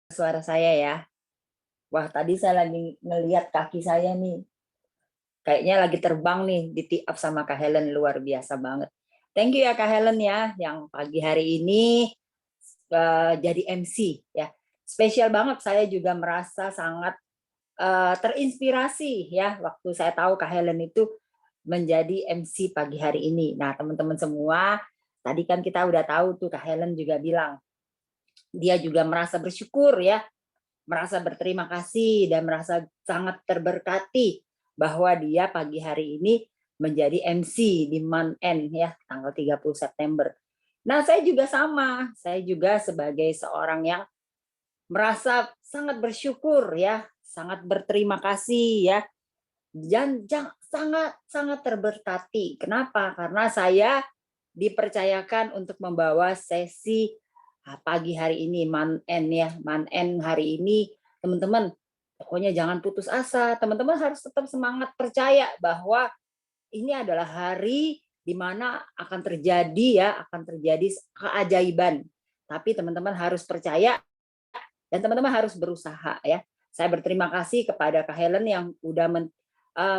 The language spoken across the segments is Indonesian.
Suara saya ya. Wah, tadi saya lagi ngelihat kaki saya nih. Kayaknya lagi terbang nih di tee up sama Kak Helen, luar biasa banget. Thank you ya Kak Helen ya, yang pagi hari ini jadi MC ya. Spesial banget, saya juga merasa sangat terinspirasi ya waktu saya tahu Kak Helen itu menjadi MC pagi hari ini. Nah, teman-teman semua, tadi kan kita udah tahu tuh Kak Helen juga bilang dia juga merasa bersyukur ya, merasa berterima kasih dan merasa sangat terberkati bahwa dia pagi hari ini menjadi MC di month end ya, tanggal 30 September. Nah, saya juga sama. Saya juga sebagai seorang yang merasa sangat bersyukur ya, sangat berterima kasih ya, dan sangat sangat terberkati. Kenapa? Karena saya dipercayakan untuk membawa sesi pagi hari ini, month end ya, month end hari ini, teman-teman. Pokoknya jangan putus asa, teman-teman harus tetap semangat, percaya bahwa ini adalah hari di mana akan terjadi ya, akan terjadi keajaiban. Tapi teman-teman harus percaya dan teman-teman harus berusaha ya. Saya berterima kasih kepada Kak Helen yang udah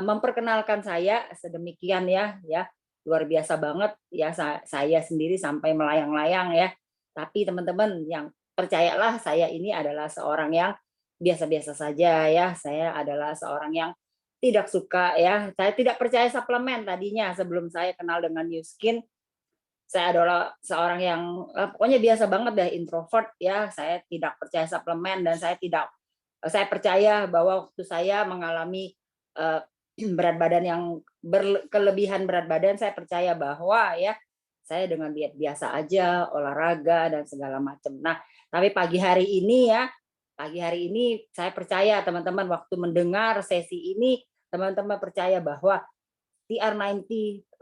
memperkenalkan saya sedemikian ya luar biasa banget ya, saya sendiri sampai melayang-layang ya. Tapi teman-teman yang percayalah, saya ini adalah seorang yang biasa-biasa saja ya. Saya adalah seorang yang tidak suka ya. Saya tidak percaya suplemen tadinya sebelum saya kenal dengan New Skin. Saya adalah seorang yang pokoknya biasa banget deh, introvert ya. Saya tidak percaya suplemen dan saya percaya bahwa waktu saya mengalami berat badan yang kelebihan berat badan, saya percaya bahwa ya saya dengan diet biasa aja, olahraga dan segala macam. Nah, tapi pagi hari ini saya percaya teman-teman waktu mendengar sesi ini, teman-teman percaya bahwa TR90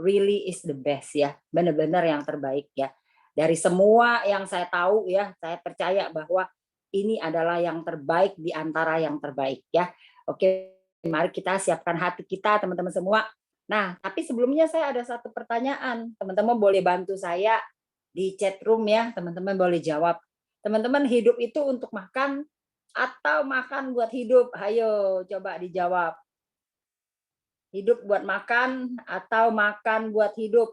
really is the best ya, benar-benar yang terbaik ya. Dari semua yang saya tahu ya, saya percaya bahwa ini adalah yang terbaik di antara yang terbaik ya. Oke, mari kita siapkan hati kita teman-teman semua. Nah, tapi sebelumnya saya ada satu pertanyaan. Teman-teman boleh bantu saya di chat room ya, teman-teman boleh jawab. Teman-teman, hidup itu untuk makan atau makan buat hidup? Ayo coba dijawab. Hidup buat makan atau makan buat hidup?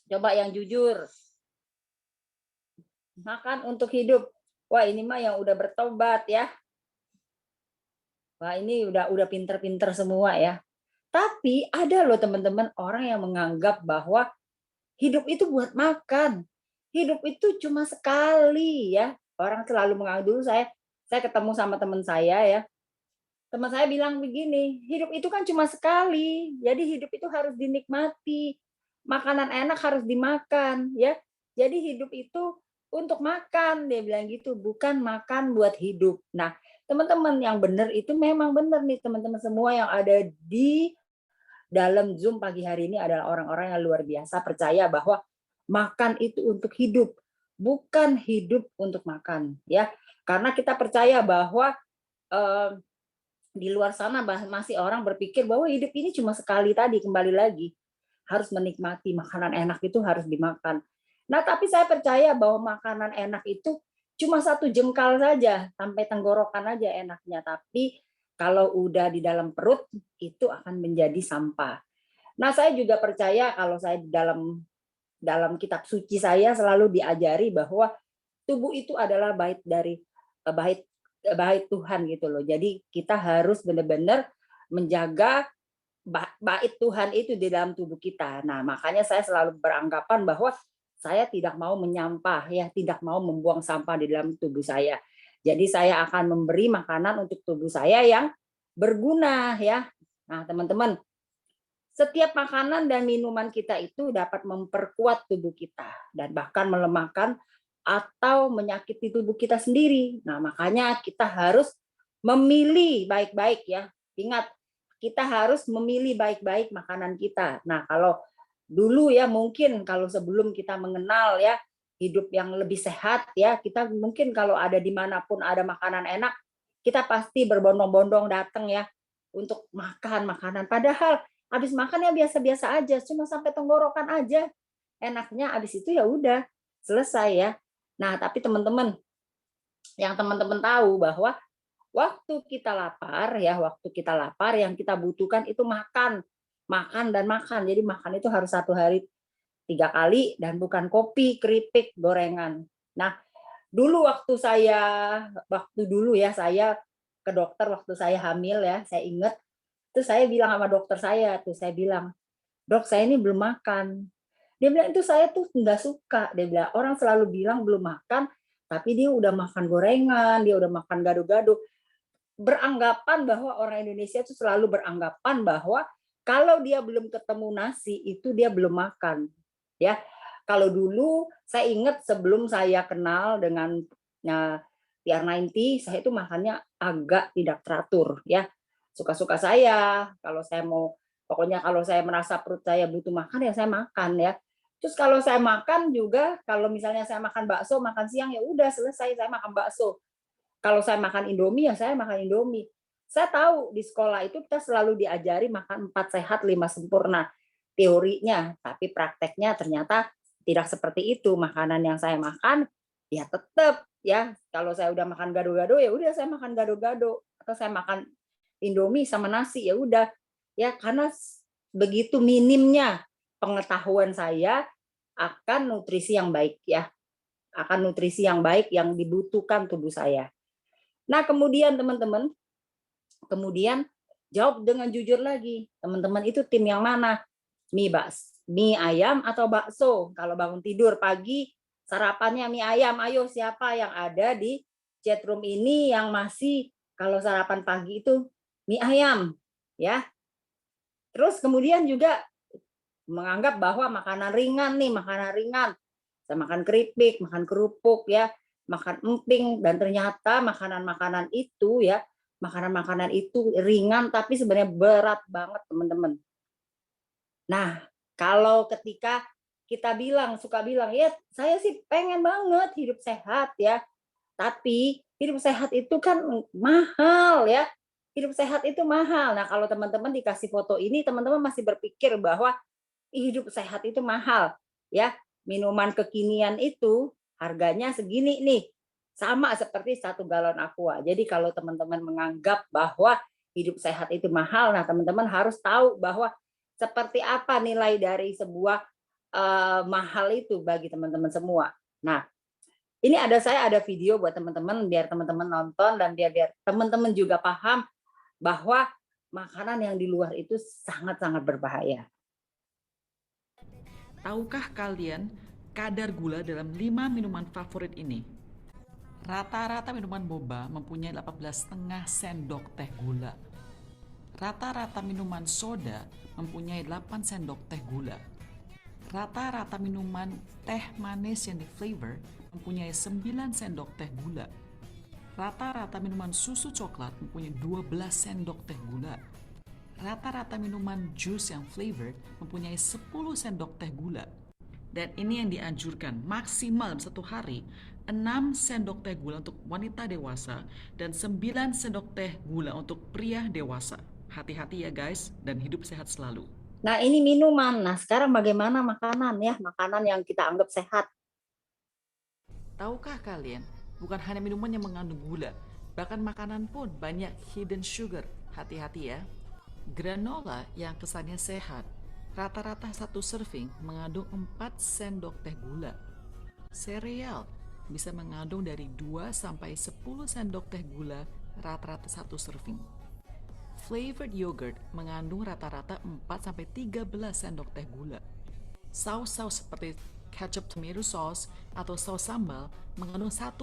Coba yang jujur. Makan untuk hidup. Wah, ini mah yang udah bertobat ya. Wah, ini udah pinter-pinter semua ya. Tapi ada loh teman-teman orang yang menganggap bahwa hidup itu buat makan. Hidup itu cuma sekali ya. Orang selalu menganggap, dulu saya ketemu sama teman saya ya. Teman saya bilang begini, hidup itu kan cuma sekali. Jadi hidup itu harus dinikmati. Makanan enak harus dimakan ya. Jadi hidup itu untuk makan, dia bilang gitu, bukan makan buat hidup. Nah, teman-teman yang benar itu memang benar nih teman-teman semua yang ada di dalam Zoom pagi hari ini adalah orang-orang yang luar biasa percaya bahwa makan itu untuk hidup, bukan hidup untuk makan ya. Karena kita percaya bahwa eh, di luar sana masih orang berpikir bahwa hidup ini cuma sekali, tadi kembali lagi harus menikmati, makanan enak itu harus dimakan. Nah, tapi saya percaya bahwa makanan enak itu cuma satu jengkal saja, sampai tenggorokan aja enaknya, tapi kalau udah di dalam perut itu akan menjadi sampah. Nah, saya juga percaya kalau saya di dalam dalam kitab suci saya selalu diajari bahwa tubuh itu adalah bait bait Tuhan gitu loh. Jadi kita harus benar-benar menjaga bait Tuhan itu di dalam tubuh kita. Nah, makanya saya selalu beranggapan bahwa saya tidak mau menyampah ya, tidak mau membuang sampah di dalam tubuh saya. Jadi saya akan memberi makanan untuk tubuh saya yang berguna ya. Nah, teman-teman, setiap makanan dan minuman kita itu dapat memperkuat tubuh kita dan bahkan melemahkan atau menyakiti tubuh kita sendiri. Nah, makanya kita harus memilih baik-baik ya. Ingat, kita harus memilih baik-baik makanan kita. Nah, kalau dulu ya mungkin kalau sebelum kita mengenal ya hidup yang lebih sehat ya, kita mungkin kalau ada dimanapun ada makanan enak, kita pasti berbondong-bondong datang ya untuk makan makanan. Padahal habis makan ya biasa-biasa aja, cuma sampai tenggorokan aja. Enaknya habis itu ya udah selesai ya. Nah, tapi teman-teman, yang teman-teman tahu bahwa waktu kita lapar ya, waktu kita lapar yang kita butuhkan itu makan, makan dan makan. Jadi makan itu harus 1 hari 3 kali dan bukan kopi, keripik, gorengan. Nah, waktu dulu ya saya ke dokter waktu saya hamil ya, saya ingat tuh saya bilang sama dokter saya bilang, "Dok, saya ini belum makan." Dia bilang, "Itu saya tuh nggak suka." Dia bilang, "Orang selalu bilang belum makan, tapi dia udah makan gorengan, dia udah makan gado-gado." Beranggapan bahwa orang Indonesia itu selalu beranggapan bahwa kalau dia belum ketemu nasi itu dia belum makan. Ya, kalau dulu saya ingat sebelum saya kenal dengan PR90, saya itu makannya agak tidak teratur ya. Suka-suka saya, kalau saya mau pokoknya kalau saya merasa perut saya butuh makan ya saya makan ya. Terus kalau saya makan juga kalau misalnya saya makan bakso, makan siang ya udah selesai saya makan bakso. Kalau saya makan Indomie ya saya makan Indomie. Saya tahu di sekolah itu kita selalu diajari makan 4 sehat 5 sempurna teorinya, tapi prakteknya ternyata tidak seperti itu. Makanan yang saya makan ya tetap ya kalau saya udah makan gado-gado ya udah saya makan gado-gado atau saya makan Indomie sama nasi ya udah ya karena begitu minimnya pengetahuan saya akan nutrisi yang baik ya, akan nutrisi yang baik yang dibutuhkan tubuh saya. Nah, kemudian teman-teman, kemudian jawab dengan jujur lagi. Teman-teman itu tim yang mana? Mie ayam atau bakso? Kalau bangun tidur pagi, sarapannya mie ayam. Ayo siapa yang ada di chatroom ini yang masih kalau sarapan pagi itu mie ayam, ya. Terus kemudian juga menganggap bahwa makanan ringan nih, makanan ringan. Saya makan keripik, makan kerupuk ya, makan emping dan ternyata makanan-makanan itu ya, makanan-makanan itu ringan tapi sebenarnya berat banget, teman-teman. Nah, kalau ketika kita suka bilang, "Ya, saya sih pengen banget hidup sehat ya." Tapi hidup sehat itu kan mahal ya. Hidup sehat itu mahal. Nah, kalau teman-teman dikasih foto ini, teman-teman masih berpikir bahwa hidup sehat itu mahal ya. Minuman kekinian itu harganya segini nih. Sama seperti 1 galon aqua. Jadi kalau teman-teman menganggap bahwa hidup sehat itu mahal, nah teman-teman harus tahu bahwa seperti apa nilai dari sebuah mahal itu bagi teman-teman semua. Nah, ini saya ada video buat teman-teman biar teman-teman nonton dan biar teman-teman juga paham bahwa makanan yang di luar itu sangat-sangat berbahaya. Tahukah kalian kadar gula dalam 5 minuman favorit ini? Rata-rata minuman boba mempunyai 18,5 sendok teh gula. Rata-rata minuman soda mempunyai 8 sendok teh gula. Rata-rata minuman teh manis yang di flavor mempunyai 9 sendok teh gula. Rata-rata minuman susu coklat mempunyai 12 sendok teh gula. Rata-rata minuman jus yang flavored mempunyai 10 sendok teh gula. Dan ini yang dianjurkan maksimal dalam 1 hari 6 sendok teh gula untuk wanita dewasa dan 9 sendok teh gula untuk pria dewasa. Hati-hati ya guys, dan hidup sehat selalu. Nah, ini minuman. Nah, sekarang bagaimana makanan ya? Makanan yang kita anggap sehat. Tahukah kalian, bukan hanya minuman yang mengandung gula, bahkan makanan pun banyak hidden sugar. Hati-hati ya. Granola yang kesannya sehat, rata-rata 1 serving mengandung 4 sendok teh gula. Sereal bisa mengandung dari 2 sampai 10 sendok teh gula rata-rata 1 serving. Flavored yogurt mengandung rata-rata 4 sampai 13 sendok teh gula. Saus-saus seperti ketchup tomato sauce atau saus sambal mengandung 1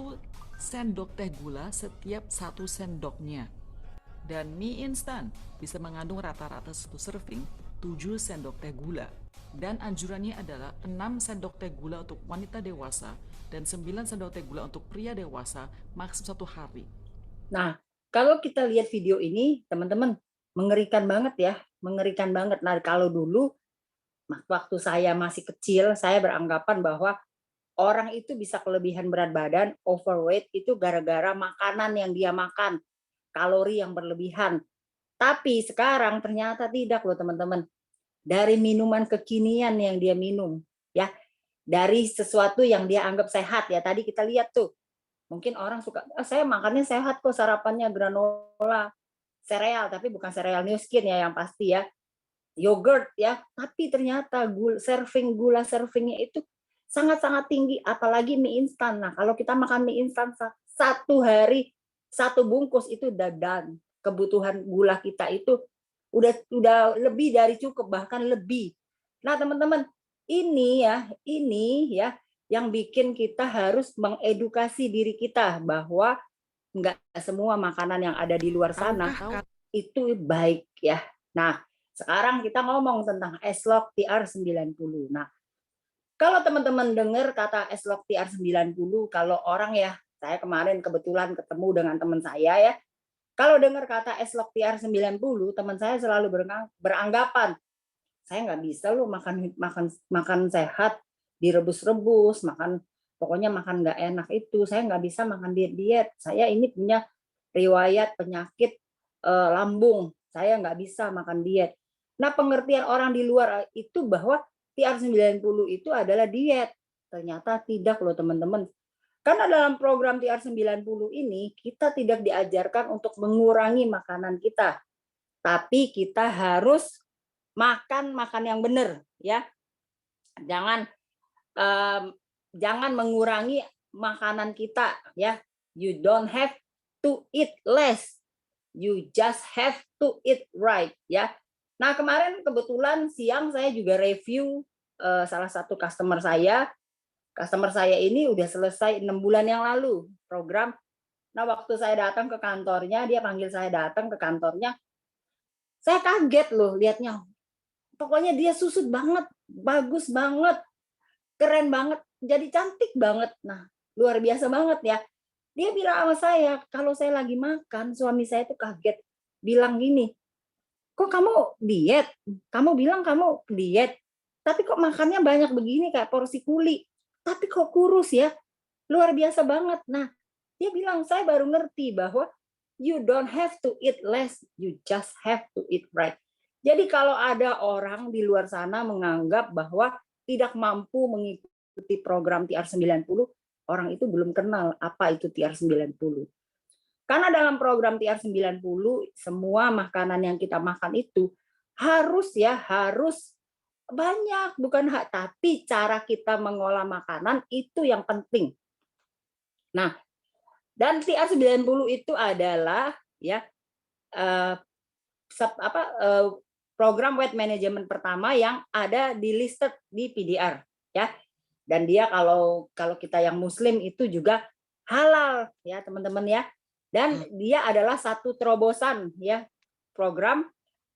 sendok teh gula setiap 1 sendoknya. Dan mie instan bisa mengandung rata-rata 1 serving 7 sendok teh gula. Dan anjurannya adalah 6 sendok teh gula untuk wanita dewasa dan 9 sendok teh gula untuk pria dewasa maksimal 1 hari. Nah, kalau kita lihat video ini, teman-teman, mengerikan banget ya, mengerikan banget. Nah, kalau dulu waktu saya masih kecil, saya beranggapan bahwa orang itu bisa kelebihan berat badan, overweight itu gara-gara makanan yang dia makan, kalori yang berlebihan. Tapi sekarang ternyata tidak loh teman-teman. Dari minuman kekinian yang dia minum, ya, dari sesuatu yang dia anggap sehat ya. Tadi kita lihat tuh, Mungkin orang suka, "Ah, saya makannya sehat kok, sarapannya granola, sereal," tapi bukan sereal New Skin ya yang pasti ya, yogurt ya, tapi ternyata gula servingnya itu sangat-sangat tinggi, apalagi mie instan. Nah, kalau kita makan mie instan satu hari satu bungkus itu udah done. Kebutuhan gula kita itu udah lebih dari cukup, bahkan lebih. Nah, teman-teman, ini ya yang bikin kita harus mengedukasi diri kita bahwa nggak semua makanan yang ada di luar sana Tahukah itu baik ya. Nah, sekarang kita ngomong tentang Eslok TR90. Nah, kalau teman-teman dengar kata Eslok TR90, kalau orang ya, saya kemarin kebetulan ketemu dengan teman saya ya, kalau dengar kata Eslok TR90, teman saya selalu beranggapan, saya nggak bisa loh makan makan makan sehat, direbus-rebus, makan pokoknya makan nggak enak itu, saya nggak bisa makan diet-diet. Saya ini punya riwayat penyakit lambung, saya nggak bisa makan diet. Nah, pengertian orang di luar itu bahwa TR90 itu adalah diet. Ternyata tidak loh teman-teman. Karena dalam program TR90 ini kita tidak diajarkan untuk mengurangi makanan kita, tapi kita harus makan yang benar ya. Jangan em, jangan mengurangi makanan kita ya. You don't have to eat less. You just have to eat right ya. Nah, kemarin kebetulan siang saya juga review salah satu customer saya. Customer saya ini udah selesai 6 bulan yang lalu program. Nah, waktu saya datang ke kantornya, dia panggil saya datang ke kantornya. Saya kaget loh lihatnya. Pokoknya dia susut banget, bagus banget, keren banget, jadi cantik banget. Nah, luar biasa banget ya. Dia bilang sama saya, kalau saya lagi makan, suami saya tuh kaget. Bilang gini, kok kamu diet? Kamu bilang kamu diet, tapi kok makannya banyak begini kayak porsi kuli. Tapi kok kurus ya? Luar biasa banget. Nah, dia bilang, saya baru ngerti bahwa you don't have to eat less, you just have to eat right. Jadi kalau ada orang di luar sana menganggap bahwa tidak mampu mengikuti program TR90, orang itu belum kenal apa itu TR90. Karena dalam program TR90, semua makanan yang kita makan itu harus banyak, bukan tapi cara kita mengolah makanan itu yang penting. Nah, dan TR90 itu adalah ya eh, program weight management pertama yang ada di listed di PDR ya. Dan dia kalau kita yang muslim itu juga halal ya, teman-teman ya. Dan dia adalah satu terobosan ya program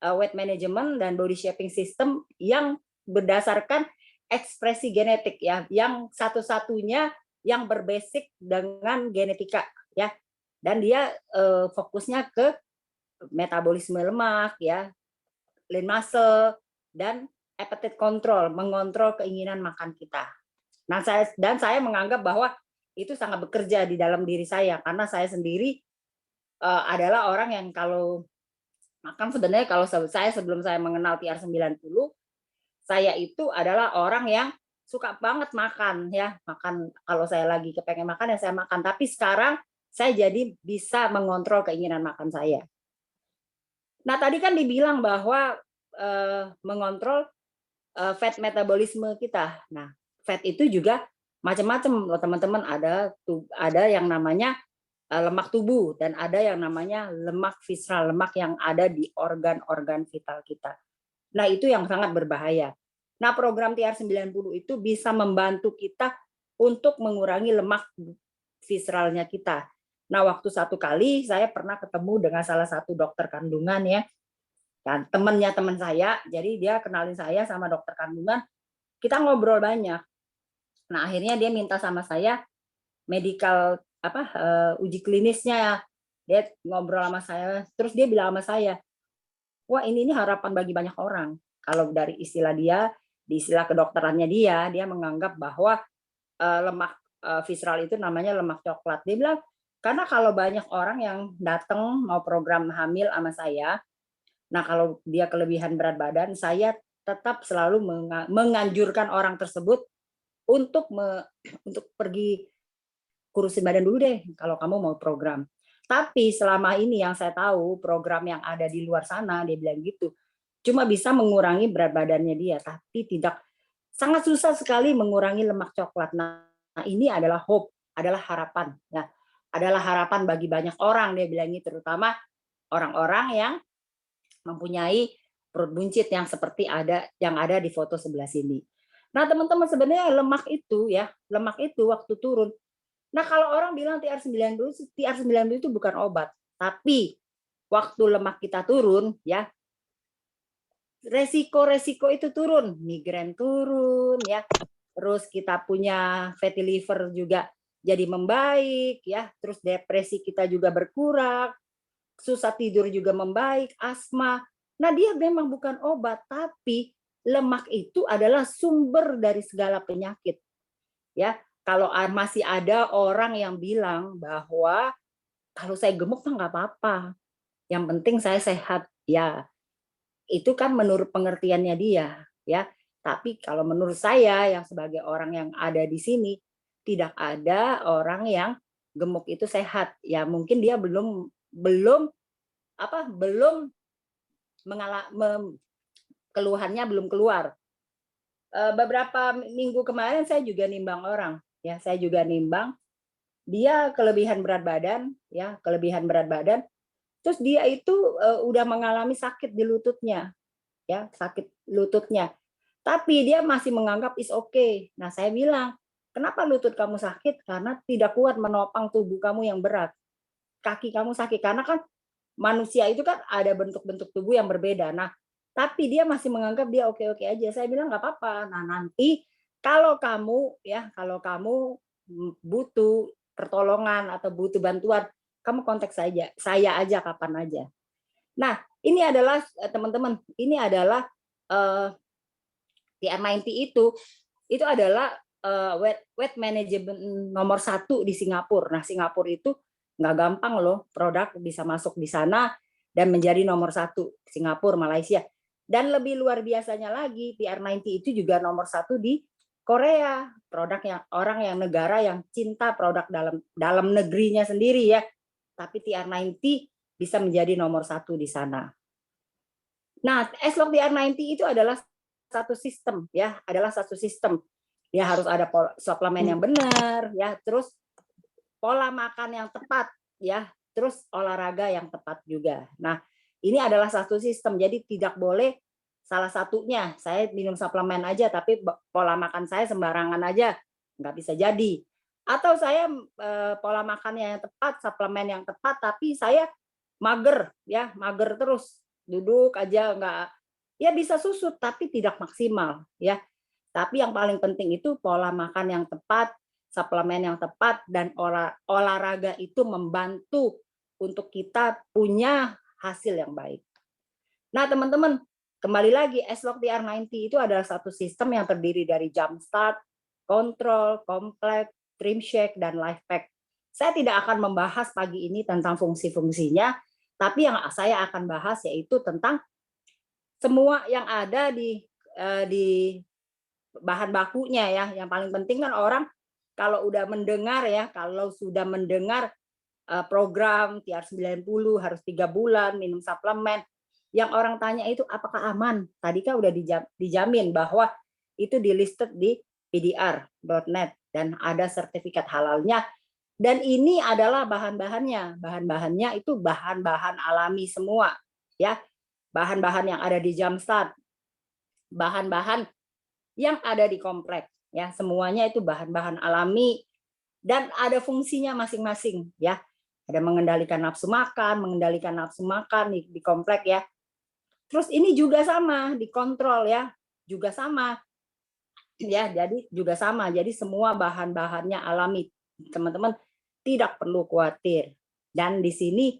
weight management dan body shaping system yang berdasarkan ekspresi genetik ya, yang satu-satunya yang berbasic dengan genetika ya. Dan dia fokusnya ke metabolisme lemak ya, lean muscle dan appetite control, mengontrol keinginan makan kita. Nah, saya menganggap bahwa itu sangat bekerja di dalam diri saya karena saya sendiri adalah orang yang kalau makan sebenarnya kalau saya sebelum saya mengenal TR90, saya itu adalah orang yang suka banget makan ya, makan kalau saya lagi kepengen makan ya saya makan, tapi sekarang saya jadi bisa mengontrol keinginan makan saya. Nah, tadi kan dibilang bahwa mengontrol fat metabolisme kita. Nah, fat itu juga macam-macam loh teman-teman, ada yang namanya lemak tubuh dan ada yang namanya lemak visceral, lemak yang ada di organ-organ vital kita. Nah, itu yang sangat berbahaya. Nah, program TR90 itu bisa membantu kita untuk mengurangi lemak visceralnya kita. Nah, waktu satu kali saya pernah ketemu dengan salah satu dokter kandungan ya, dan temannya teman saya, jadi dia kenalin saya sama dokter kandungan, kita ngobrol banyak. Nah, akhirnya dia minta sama saya medical uji klinisnya, dia ngobrol sama saya, terus dia bilang sama saya, wah ini harapan bagi banyak orang. Kalau dari istilah dia, di istilah kedokterannya dia menganggap bahwa lemak visceral itu namanya lemak coklat. Dia bilang, karena kalau banyak orang yang datang mau program hamil sama saya, nah kalau dia kelebihan berat badan, saya tetap selalu menganjurkan orang tersebut untuk pergi kurusin badan dulu deh kalau kamu mau program. Tapi selama ini yang saya tahu program yang ada di luar sana, dia bilang gitu, cuma bisa mengurangi berat badannya dia, tapi tidak, sangat susah sekali mengurangi lemak coklat. Nah, ini adalah hope, adalah harapan. Nah, adalah harapan bagi banyak orang, dia bilang gitu, terutama orang-orang yang mempunyai perut buncit yang seperti yang ada di foto sebelah sini. Nah, teman-teman, sebenarnya lemak itu ya, lemak itu waktu turun. Nah, kalau orang bilang TR90 itu bukan obat, tapi waktu lemak kita turun ya, resiko-resiko itu turun, migrain turun ya. Terus kita punya fatty liver juga jadi membaik ya, terus depresi kita juga berkurang, susah tidur juga membaik, asma. Nah, dia memang bukan obat, tapi lemak itu adalah sumber dari segala penyakit. Ya, kalau masih ada orang yang bilang bahwa kalau saya gemuk mah nggak apa-apa, yang penting saya sehat. Ya, itu kan menurut pengertiannya dia, ya. Tapi kalau menurut saya yang sebagai orang yang ada di sini, tidak ada orang yang gemuk itu sehat. Ya, mungkin dia belum belum belum keluhannya belum keluar. Beberapa minggu kemarin saya juga nimbang orang, ya, saya juga nimbang, dia kelebihan berat badan, ya, kelebihan berat badan, terus dia itu udah mengalami sakit di lututnya, ya, sakit lututnya. Tapi dia masih menganggap is okay. Nah, saya bilang, kenapa lutut kamu sakit? Karena tidak kuat menopang tubuh kamu yang berat. Kaki kamu sakit karena kan manusia itu kan ada bentuk-bentuk tubuh yang berbeda. Nah, tapi dia masih menganggap dia oke-oke aja. Saya bilang nggak apa-apa. Nah, nanti kalau kamu butuh pertolongan atau butuh bantuan, kamu kontak saya aja kapan aja. Nah, ini adalah teman-teman, ini adalah TR90 itu adalah weight management nomor 1 di Singapura. Nah, Singapura itu nggak gampang loh produk bisa masuk di sana dan menjadi nomor 1, Singapura, Malaysia. Dan lebih luar biasanya lagi, TR90 itu juga nomor 1 di Korea, produk yang orang yang negara yang cinta produk dalam negerinya sendiri ya. Tapi TR90 bisa menjadi nomor 1 di sana. Nah, S-Log TR90 itu adalah satu sistem ya, adalah satu sistem. Ya harus ada suplemen yang benar ya, terus pola makan yang tepat ya, terus olahraga yang tepat juga. Nah, ini adalah satu sistem. Jadi tidak boleh salah satunya saya minum suplemen aja tapi pola makan saya sembarangan aja, nggak bisa jadi. Atau saya pola makannya yang tepat, suplemen yang tepat, tapi saya mager ya, mager terus, duduk aja nggak, ya bisa susut tapi tidak maksimal ya. Tapi yang paling penting itu pola makan yang tepat, suplemen yang tepat, dan olahraga itu membantu untuk kita punya hasil yang baik. Nah, teman-teman, kembali lagi, S-Log TR90 itu adalah satu sistem yang terdiri dari Jumpstart, Control, Complex, Trim Shake, dan Life Pack. Saya tidak akan membahas pagi ini tentang fungsi-fungsinya, tapi yang saya akan bahas yaitu tentang semua yang ada di bahan bakunya ya. Yang paling penting kan orang kalau udah mendengar ya, kalau sudah mendengar program TR90 harus 3 bulan minum suplemen, yang orang tanya itu apakah aman? Tadi kan udah dijamin bahwa itu di-listed di pdr.net dan ada sertifikat halalnya. Dan ini adalah bahan-bahannya. Bahan-bahannya itu bahan-bahan alami semua ya. Bahan-bahan yang ada di Jumpstart, bahan-bahan yang ada di kompleks ya, semuanya itu bahan-bahan alami dan ada fungsinya masing-masing ya. Ada mengendalikan nafsu makan di kompleks ya. Terus ini juga sama, dikontrol ya, juga sama ya, jadi juga sama. Jadi semua bahan-bahannya alami. Teman-teman tidak perlu khawatir. Dan di sini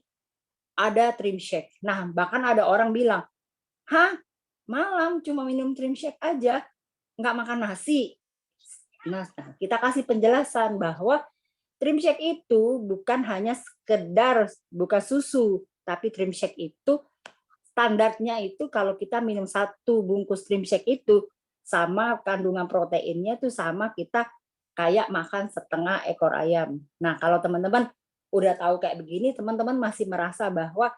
ada trim shake. Nah, bahkan ada orang bilang, "Hah? Malam cuma minum trim shake aja, nggak makan nasi?" Nah, kita kasih penjelasan bahwa trim shake itu bukan hanya sekedar bukan susu, tapi trim shake itu standarnya itu kalau kita minum 1 bungkus trim shake itu sama kandungan proteinnya itu sama kita kayak makan setengah ekor ayam. Nah, kalau teman-teman udah tahu kayak begini, teman-teman masih merasa bahwa,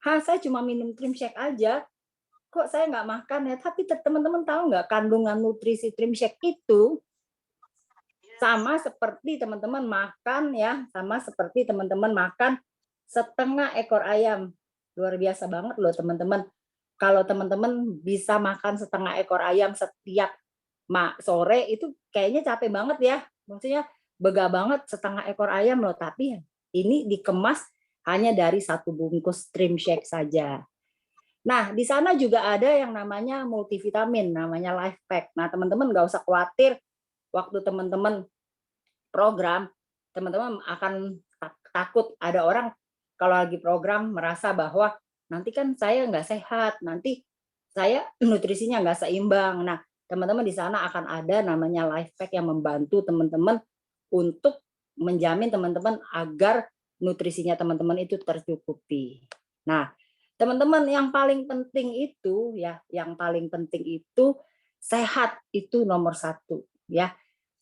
saya cuma minum trim shake aja, kok saya nggak makan ya?" Tapi teman-teman tahu nggak kandungan nutrisi trim shake itu sama seperti teman-teman makan ya, sama seperti teman-teman makan setengah ekor ayam. Luar biasa banget loh teman-teman. Kalau teman-teman bisa makan setengah ekor ayam setiap sore itu kayaknya capek banget ya. Maksudnya bega banget setengah ekor ayam loh, tapi ini dikemas hanya dari satu bungkus trim shake saja. Nah, di sana juga ada yang namanya multivitamin, namanya Life Pack. Nah, teman-teman nggak usah khawatir waktu teman-teman program, teman-teman akan takut ada orang kalau lagi program merasa bahwa nanti kan saya nggak sehat, nanti saya nutrisinya nggak seimbang. Nah, teman-teman di sana akan ada namanya Life Pack yang membantu teman-teman untuk menjamin teman-teman agar nutrisinya teman-teman itu tercukupi. Nah, teman-teman yang paling penting itu ya, yang paling penting itu sehat itu nomor satu ya.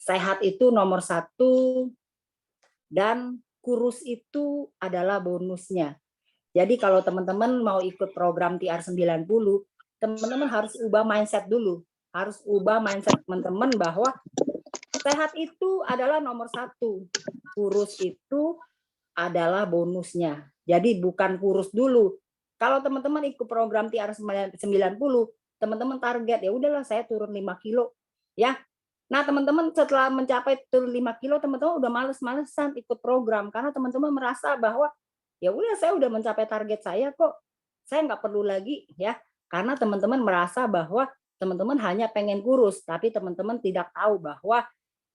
Sehat itu nomor satu dan kurus itu adalah bonusnya. Jadi kalau teman-teman mau ikut program TR90, teman-teman harus ubah mindset dulu. Harus ubah mindset teman-teman bahwa sehat itu adalah nomor satu. Kurus itu adalah bonusnya. Jadi bukan kurus dulu. Kalau teman-teman ikut program TR90, teman-teman target, ya udahlah saya turun 5 kilo. Ya, nah, teman-teman setelah mencapai turun 5 kilo, teman-teman udah males-malesan ikut program karena teman-teman merasa bahwa ya udah saya udah mencapai target saya kok. Saya nggak perlu lagi ya. Karena teman-teman merasa bahwa teman-teman hanya pengen kurus, tapi teman-teman tidak tahu bahwa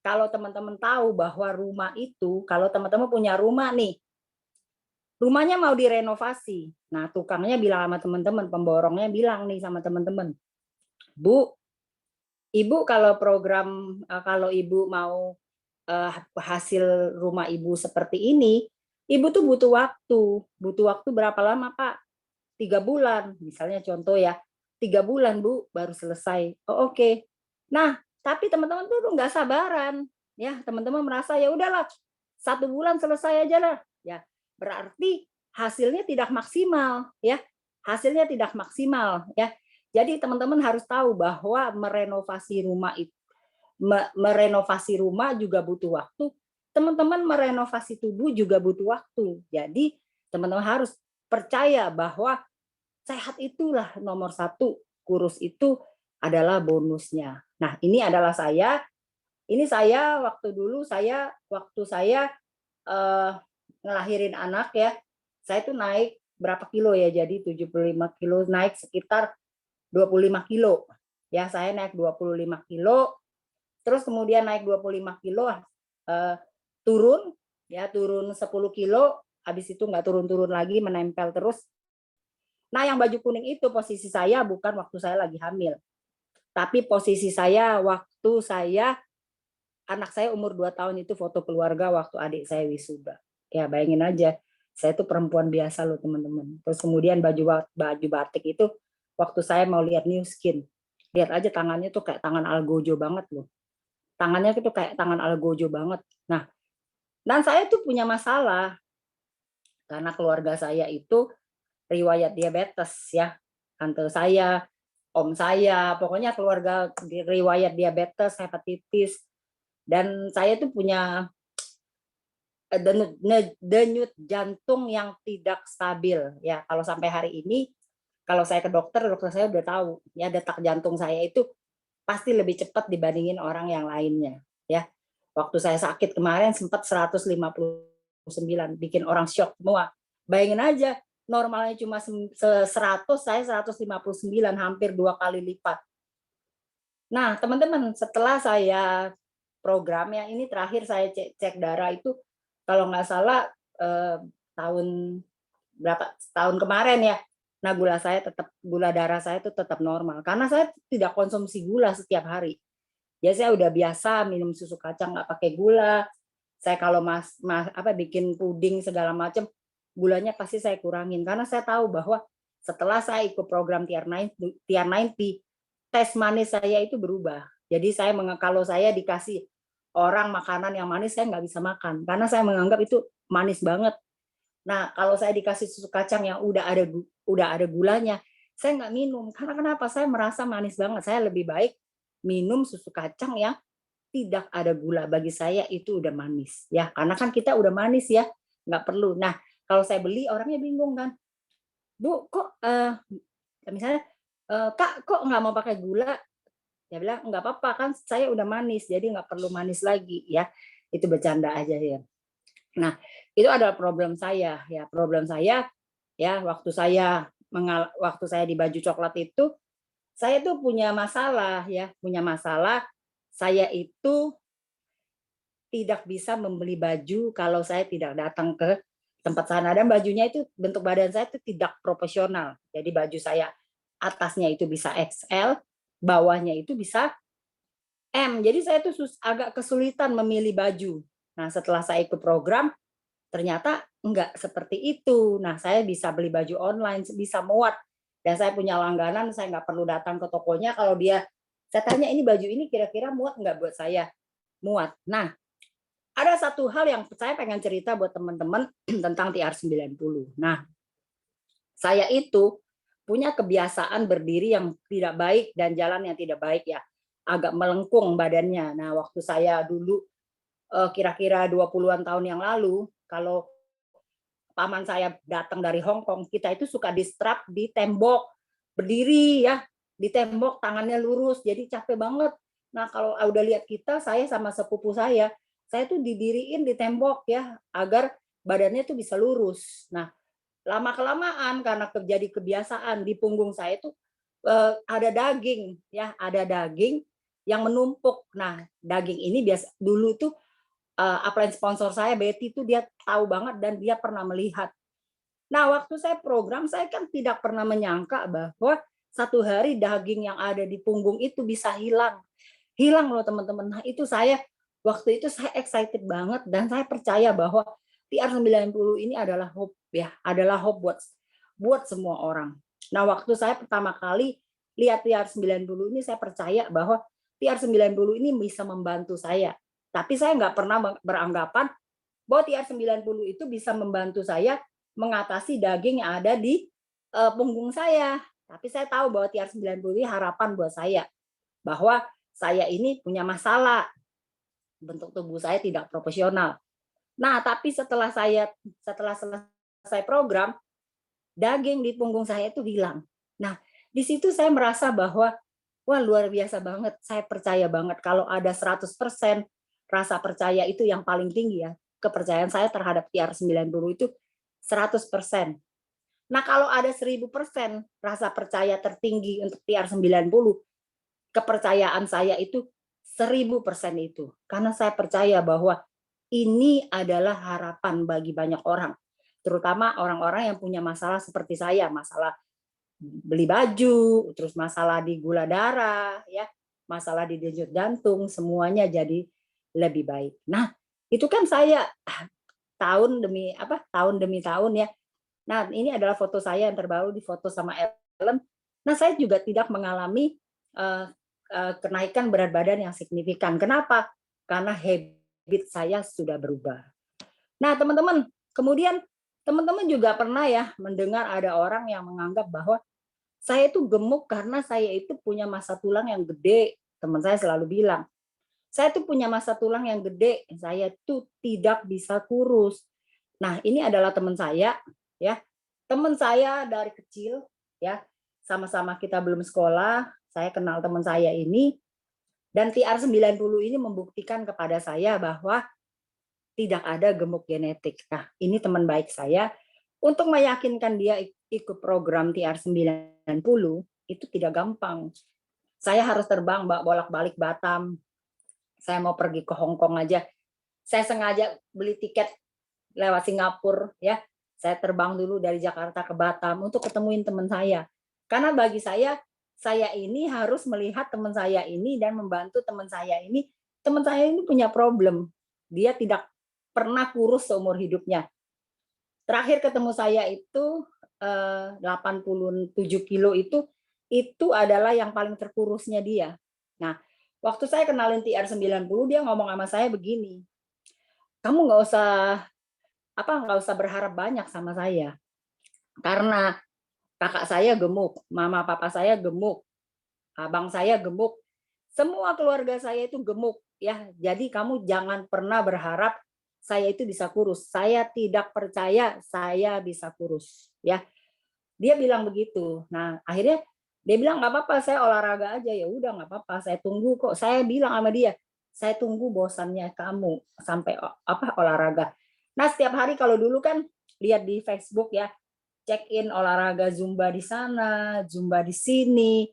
kalau teman-teman tahu bahwa rumah itu, kalau teman-teman punya rumah nih, rumahnya mau direnovasi. Nah, tukangnya bilang sama teman-teman, pemborongnya bilang nih sama teman-teman, "Bu, Ibu kalau program kalau Ibu mau hasil rumah Ibu seperti ini, Ibu tuh butuh waktu. Butuh waktu berapa lama, Pak? 3 bulan." Misalnya contoh ya, 3 bulan, Bu, baru selesai. Oh, oke. Nah, tapi teman-teman tuh nggak sabaran. Ya, teman-teman merasa ya udahlah, 1 bulan selesai aja lah. Ya, berarti hasilnya tidak maksimal. Ya, hasilnya tidak maksimal. Ya, jadi teman-teman harus tahu bahwa merenovasi rumah juga butuh waktu. Teman-teman merenovasi tubuh juga butuh waktu. Jadi teman-teman harus percaya bahwa sehat itulah nomor satu, kurus itu adalah bonusnya. Nah, ini adalah saya. Ini saya waktu saya ngelahirin anak ya. Saya tuh naik berapa kilo ya? Jadi 75 kilo, naik sekitar 25 kilo. Ya, saya naik 25 kilo, terus kemudian naik 25 kilo, turun, ya turun 10 kilo, habis itu nggak turun-turun lagi, menempel terus. Nah, yang baju kuning itu posisi saya bukan waktu saya lagi hamil, tapi posisi saya waktu anak saya umur 2 tahun itu foto keluarga waktu adik saya wisuda. Ya bayangin aja, saya itu perempuan biasa loh teman-teman. Terus kemudian baju batik itu waktu saya mau lihat New Skin. Lihat aja tangannya tuh kayak tangan Algojo banget loh. Tangannya itu kayak tangan Algojo banget. Nah, dan saya tuh punya masalah karena keluarga saya itu riwayat diabetes ya. Tante saya, om saya, pokoknya keluarga riwayat diabetes, hepatitis. Dan saya tuh punya denyut jantung yang tidak stabil ya. Kalau sampai hari ini kalau saya ke dokter saya udah tahu ya detak jantung saya itu pasti lebih cepat dibandingin orang yang lainnya ya. Waktu saya sakit kemarin sempat 159, bikin orang shock semua. Bayangin aja, normalnya cuma 100, saya 159, hampir 2 kali lipat. Nah, teman-teman, setelah saya program ya, ini terakhir saya cek darah itu kalau nggak salah tahun tahun kemarin ya. Nah, gula darah saya itu tetap normal karena saya tidak konsumsi gula setiap hari. Ya saya udah biasa minum susu kacang nggak pakai gula. Saya kalau bikin puding segala macam, gulanya pasti saya kurangin karena saya tahu bahwa setelah saya ikut program TR90, tes manis saya itu berubah. Jadi kalau saya dikasih orang makanan yang manis saya nggak bisa makan karena saya menganggap itu manis banget. Nah, kalau saya dikasih susu kacang yang udah ada gulanya, saya nggak minum. Karena kenapa? Saya merasa manis banget. Saya lebih baik minum susu kacang yang tidak ada gula. Bagi saya itu udah manis, ya. Karena kan kita udah manis ya, nggak perlu. Nah, kalau saya beli orangnya bingung kan, Bu, kok misalnya, Kak, kok nggak mau pakai gula? Dia bilang nggak apa-apa kan saya udah manis, jadi nggak perlu manis lagi ya. Itu bercanda aja ya. Nah, itu adalah problem saya ya. Problem saya ya waktu saya di baju coklat itu, saya tuh punya masalah ya, punya masalah. Saya itu tidak bisa membeli baju kalau saya tidak datang ke tempat sana, dan bajunya itu bentuk badan saya itu tidak proporsional. Jadi baju saya atasnya itu bisa XL, bawahnya itu bisa M. Jadi saya tuh agak kesulitan memilih baju. Nah, setelah saya ikut program, ternyata enggak seperti itu. Nah, saya bisa beli baju online, bisa muat. Dan saya punya langganan, saya nggak perlu datang ke tokonya. Kalau saya tanya ini baju ini kira-kira muat nggak buat saya? Muat. Nah, ada satu hal yang saya pengen cerita buat teman-teman tentang TR90. Nah, saya itu punya kebiasaan berdiri yang tidak baik dan jalan yang tidak baik ya. Agak melengkung badannya. Nah, waktu saya dulu kira-kira 20-an tahun yang lalu, kalau paman saya datang dari Hong Kong, kita itu suka distrap di tembok, berdiri ya, di tembok tangannya lurus, jadi capek banget. Nah, kalau udah lihat kita, saya sama sepupu saya tuh didiriin di tembok ya, agar badannya tuh bisa lurus. Nah, lama-kelamaan karena jadi kebiasaan di punggung saya itu ada daging ya, ada daging yang menumpuk. Nah, daging ini biasa dulu tuh upline sponsor saya Betty itu dia tahu banget dan dia pernah melihat. Nah, waktu saya program saya kan tidak pernah menyangka bahwa satu hari daging yang ada di punggung itu bisa hilang. Hilang loh teman-teman. Nah, itu waktu itu saya excited banget dan saya percaya bahwa TR90 ini adalah hope ya, adalah hope buat semua orang. Nah, waktu saya pertama kali lihat TR90 ini saya percaya bahwa TR90 ini bisa membantu saya. Tapi saya nggak pernah beranggapan bahwa TR90 itu bisa membantu saya mengatasi daging yang ada di punggung saya. Tapi saya tahu bahwa TR90 ini harapan buat saya. Bahwa saya ini punya masalah. Bentuk tubuh saya tidak proporsional. Nah, tapi setelah selesai program, daging di punggung saya itu hilang. Nah, di situ saya merasa bahwa wah luar biasa banget. Saya percaya banget kalau ada 100% rasa percaya itu yang paling tinggi ya. Kepercayaan saya terhadap TR90 itu 100%. Nah, kalau ada 1000% rasa percaya tertinggi untuk TR90, kepercayaan saya itu 1000% itu. Karena saya percaya bahwa ini adalah harapan bagi banyak orang, terutama orang-orang yang punya masalah seperti saya, masalah beli baju, terus masalah di gula darah, ya, masalah di denyut jantung, semuanya jadi lebih baik. Nah, itu kan saya tahun demi tahun ya. Nah, ini adalah foto saya yang terbaru di foto sama Ellen. Nah, saya juga tidak mengalami kenaikan berat badan yang signifikan. Kenapa? Karena habit saya sudah berubah. Nah, teman-teman, kemudian teman-teman juga pernah ya mendengar ada orang yang menganggap bahwa saya itu gemuk karena saya itu punya massa tulang yang gede. Teman saya selalu bilang, saya itu punya massa tulang yang gede, saya itu tidak bisa kurus. Nah, ini adalah teman saya, ya. Teman saya dari kecil, ya. Sama-sama kita belum sekolah, saya kenal teman saya ini, dan TR90 ini membuktikan kepada saya bahwa tidak ada gemuk genetik. Nah, ini teman baik saya. Untuk meyakinkan dia ikut program TR90, itu tidak gampang. Saya harus terbang bolak-balik Batam. Saya mau pergi ke Hong Kong aja. Saya sengaja beli tiket lewat Singapura, ya. Saya terbang dulu dari Jakarta ke Batam untuk ketemuin teman saya. Karena bagi saya ini harus melihat teman saya ini dan membantu teman saya ini. Teman saya ini punya problem. Dia tidak pernah kurus seumur hidupnya. Terakhir ketemu saya itu 87 kilo itu adalah yang paling terkurusnya dia. Nah, Waktu saya kenalin TR90, dia ngomong sama saya begini, "Kamu nggak usah berharap banyak sama saya, karena kakak saya gemuk, mama papa saya gemuk, abang saya gemuk, semua keluarga saya itu gemuk ya. Jadi kamu jangan pernah berharap saya itu bisa kurus. Saya tidak percaya saya bisa kurus ya." Dia bilang begitu. Nah, akhirnya dia bilang nggak apa-apa, saya olahraga aja. Ya udah nggak apa-apa, saya tunggu kok. Saya bilang sama dia, saya tunggu bosannya kamu sampai olahraga. Nah, setiap hari kalau dulu kan lihat di Facebook ya, check in olahraga zumba di sana, zumba di sini,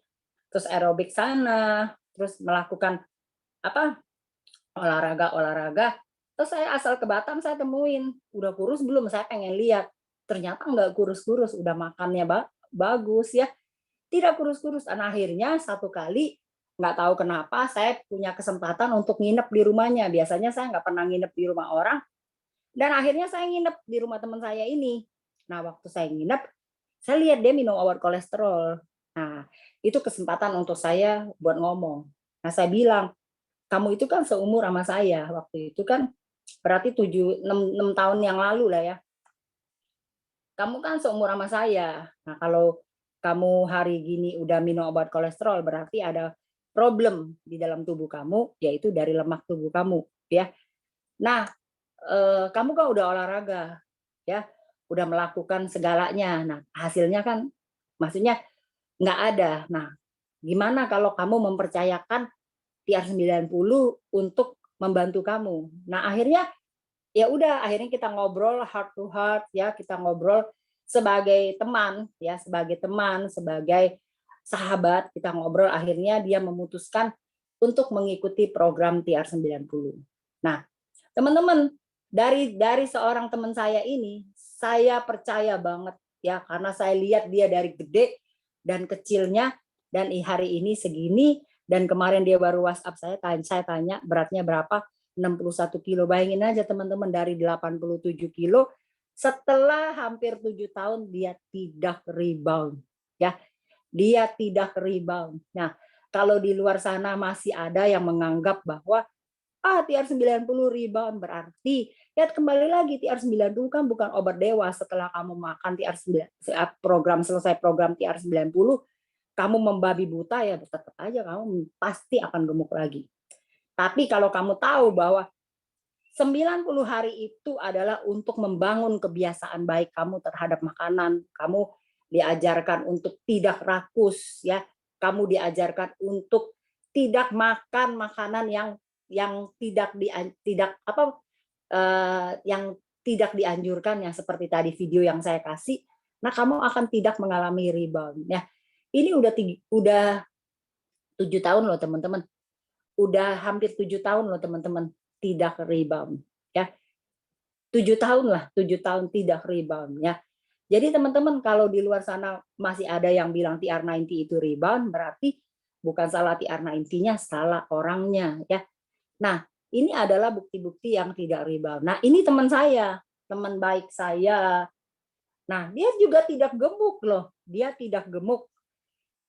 terus aerobik sana, terus melakukan apa olahraga. Terus saya asal ke Batam saya temuin, udah kurus belum? Saya pengen lihat. Ternyata nggak kurus-kurus, udah makannya bagus ya, tidak kurus-kurus. Dan akhirnya satu kali nggak tahu kenapa saya punya kesempatan untuk nginep di rumahnya. Biasanya saya nggak pernah nginep di rumah orang, dan akhirnya saya nginep di rumah teman saya ini. Nah, waktu saya nginep, saya lihat dia minum obat kolesterol. Nah, itu kesempatan untuk saya buat ngomong. Nah, saya bilang, "Kamu itu kan seumur sama saya." Waktu itu kan berarti 6 tahun yang lalu lah ya. "Kamu kan seumur sama saya. Nah, kalau kamu hari gini udah minum obat kolesterol, berarti ada problem di dalam tubuh kamu, yaitu dari lemak tubuh kamu, ya. Nah, kamu kan udah olahraga, ya, udah melakukan segalanya. Nah, hasilnya kan maksudnya nggak ada. Nah, gimana kalau kamu mempercayakan TR90 untuk membantu kamu?" Nah, akhirnya ya udah, akhirnya kita ngobrol heart to heart ya, kita ngobrol sebagai teman ya, sebagai sahabat, kita ngobrol, akhirnya dia memutuskan untuk mengikuti program TR90. Nah, teman-teman, dari seorang teman saya ini, saya percaya banget ya, karena saya lihat dia dari gede dan kecilnya, dan hari ini segini, dan kemarin dia baru WhatsApp saya tanya beratnya berapa, 61 kilo. Bayangin aja teman-teman, dari 87 kilo, setelah hampir 7 tahun dia tidak rebound. Ya, dia tidak rebound. Nah, kalau di luar sana masih ada yang menganggap bahwa TR90 rebound, berarti ya kembali lagi, TR90 kan bukan obat dewa. Setelah kamu makan selesai program TR90, kamu membabi buta ya tetap aja kamu pasti akan gemuk lagi. Tapi kalau kamu tahu bahwa 90 hari itu adalah untuk membangun kebiasaan baik kamu terhadap makanan, kamu diajarkan untuk tidak rakus ya, kamu diajarkan untuk tidak makan makanan yang yang tidak dianjurkan, yang seperti tadi video yang saya kasih. Nah, kamu akan tidak mengalami rebound ya. Ini udah 7 tahun loh teman-teman. Udah hampir 7 tahun loh teman-teman tidak rebound ya. 7 tahun lah, 7 tahun tidak rebound ya. Jadi teman-teman, kalau di luar sana masih ada yang bilang TR90 itu rebound, berarti bukan salah TR90-nya, salah orangnya ya. Nah, ini adalah bukti-bukti yang tidak rebound. Nah, ini teman saya, teman baik saya. Nah, dia juga tidak gemuk loh. Dia tidak gemuk.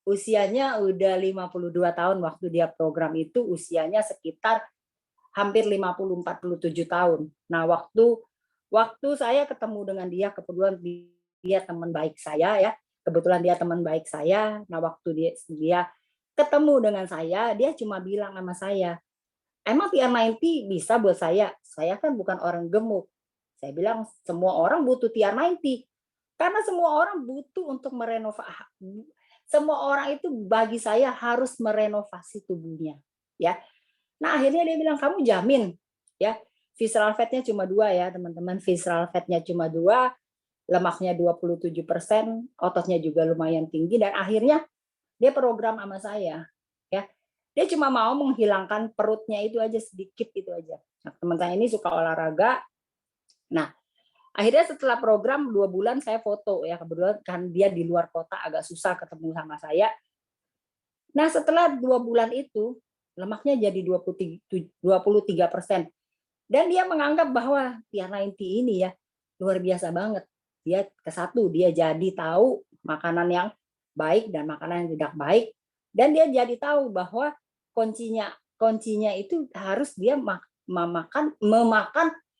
Usianya udah 52 tahun waktu dia program itu, usianya sekitar hampir 50-47 tahun. Nah, waktu saya ketemu dengan dia, kebetulan dia teman baik saya ya. Kebetulan dia teman baik saya. Nah, waktu dia ketemu dengan saya, dia cuma bilang sama saya, "Emang TR90 bisa buat saya? Saya kan bukan orang gemuk." Saya bilang, "Semua orang butuh TR90. Karena semua orang butuh untuk merenovasi. Semua orang itu bagi saya harus merenovasi tubuhnya." Ya. Nah, akhirnya dia bilang, "Kamu jamin?" Ya. Visceral fat-nya cuma 2 ya, teman-teman. Visceral fat-nya cuma 2, lemaknya 27%, ototnya juga lumayan tinggi, dan akhirnya dia program sama saya. Ya. Dia cuma mau menghilangkan perutnya itu aja, sedikit itu aja. Nah, teman saya ini suka olahraga. Nah, akhirnya setelah program 2 bulan saya foto ya, kebetulan kan dia di luar kota, agak susah ketemu sama saya. Nah, setelah 2 bulan itu lemaknya jadi 23%. Dan dia menganggap bahwa TR90 ini ya luar biasa banget. Dia dia jadi tahu makanan yang baik dan makanan yang tidak baik, dan dia jadi tahu bahwa kuncinya itu harus dia memakan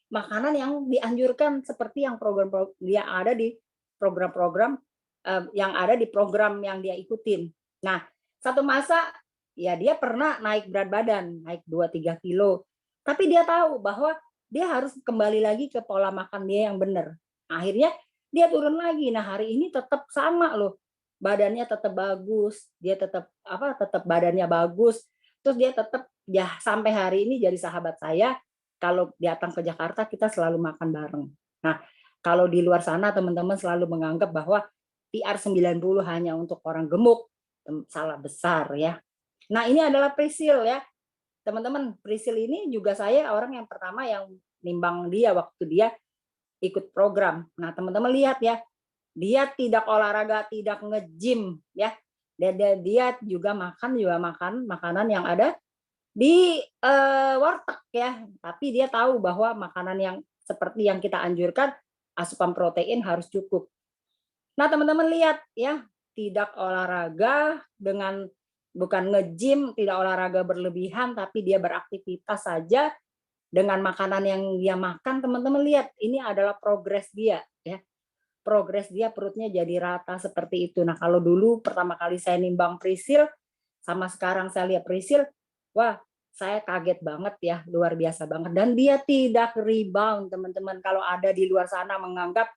makanan yang dianjurkan seperti yang dia ada di program-program yang ada di program yang dia ikutin. Nah, satu masa ya dia pernah naik berat badan, naik 2-3 kilo. Tapi dia tahu bahwa dia harus kembali lagi ke pola makan dia yang benar. Akhirnya dia turun lagi. Nah, hari ini tetap sama loh. Badannya tetap bagus, dia tetap badannya bagus. Terus dia tetap ya sampai hari ini jadi sahabat saya. Kalau datang ke Jakarta kita selalu makan bareng. Nah, kalau di luar sana teman-teman selalu menganggap bahwa TR90 hanya untuk orang gemuk, salah besar ya. Nah, ini adalah Priscil ya. Teman-teman, Priscil ini juga saya orang yang pertama yang nimbang dia waktu dia ikut program. Nah, teman-teman lihat ya, dia tidak olahraga, tidak nge-gym ya. Dia juga makan makanan yang ada di warteg ya. Tapi dia tahu bahwa makanan yang seperti yang kita anjurkan, asupan protein harus cukup. Nah, teman-teman lihat ya, tidak olahraga dengan bukan nge-gym, tidak olahraga berlebihan, tapi dia beraktivitas saja dengan makanan yang dia makan. Teman-teman lihat, ini adalah progres dia ya. Progres dia perutnya jadi rata seperti itu. Nah, kalau dulu pertama kali saya nimbang Priscil sama sekarang saya lihat Priscil, wah, saya kaget banget ya, luar biasa banget. Dan dia tidak rebound, teman-teman. Kalau ada di luar sana menganggap